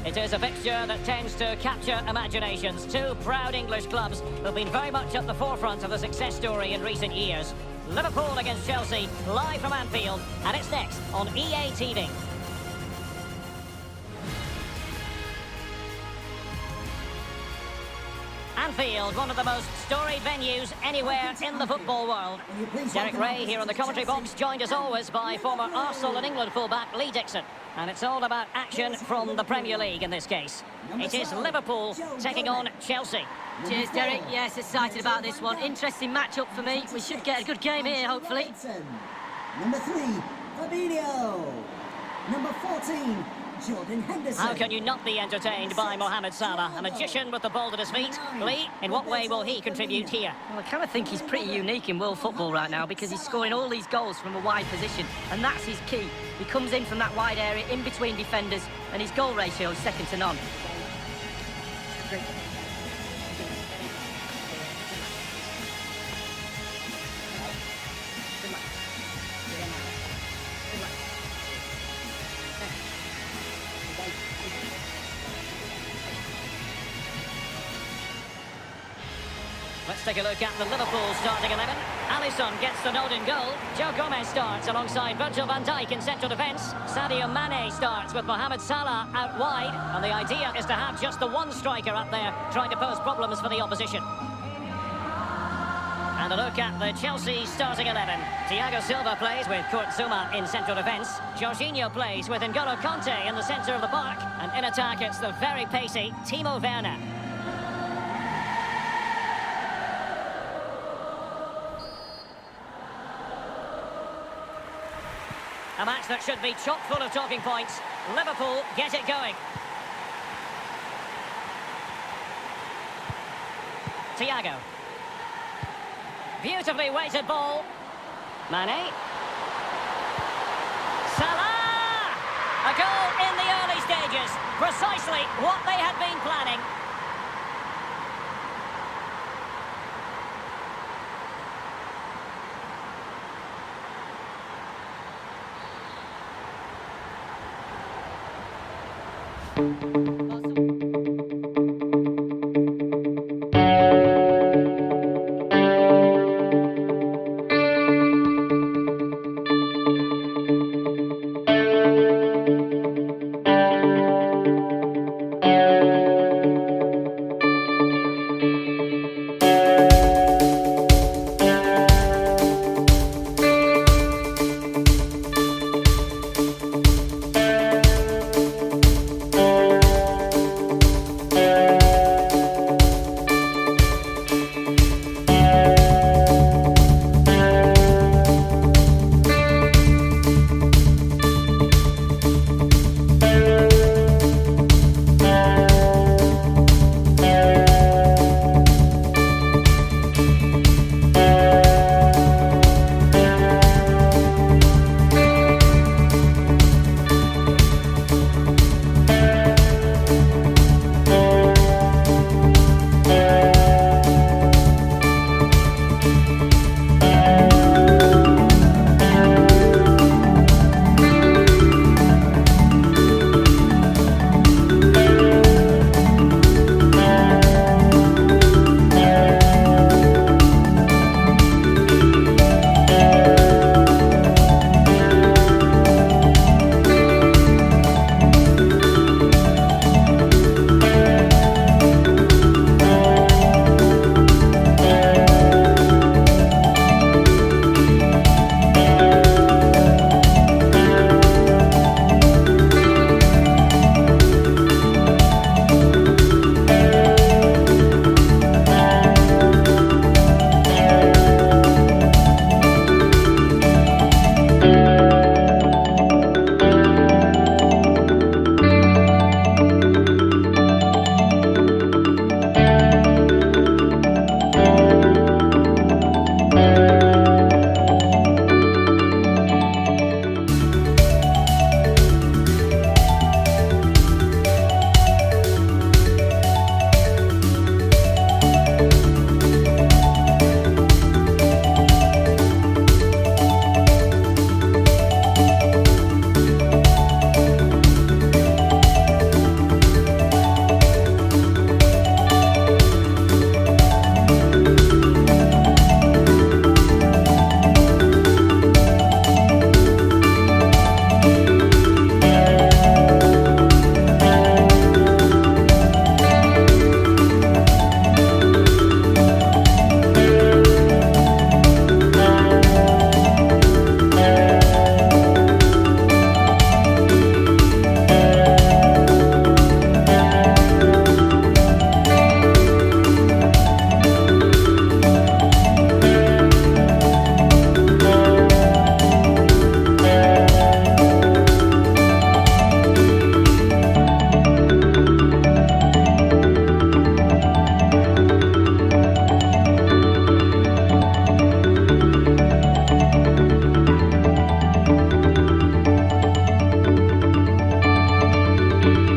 It is a fixture that tends to capture imaginations. Two proud English clubs who've been very much at the forefront of the success story in recent years. Liverpool against Chelsea, live from Anfield, and it's next on EA TV. Anfield, one of the most storied venues anywhere in the football world. Derek Ray here in the commentary box, joined as always by former Arsenal and England fullback Lee Dixon. And it's all about action from the Premier League in this case. It is Liverpool taking on Chelsea. Cheers, Derek. Yes, excited about this one. Interesting match-up for me. We should get a good game here, hopefully. Number 3, Fabinho. Number 14, Jordan Henderson. How can you not be entertained by Mohamed Salah, a magician with the ball at his feet? Lee, in what way will he contribute here? Well, I kind of think he's pretty unique in world football right now because he's scoring all these goals from a wide position, and that's his key. He comes in from that wide area, in between defenders, and his goal ratio is second to none. Let's take a look at the Liverpool starting 11. Alisson gets the nod in goal. Joe Gomez starts alongside Virgil van Dijk in central defence. Sadio Mane starts with Mohamed Salah out wide. And the idea is to have just the one striker up there trying to pose problems for the opposition. And a look at the Chelsea starting 11. Thiago Silva plays with Kurt Zouma in central defence. Jorginho plays with N'Golo Kanté in the centre of the park. And in attack it's the very pacey Timo Werner. A match that should be chock full of talking points. Liverpool get it going. Thiago. Beautifully weighted ball. Mane. Salah! A goal in the early stages. Precisely what they had been planning. Henderson.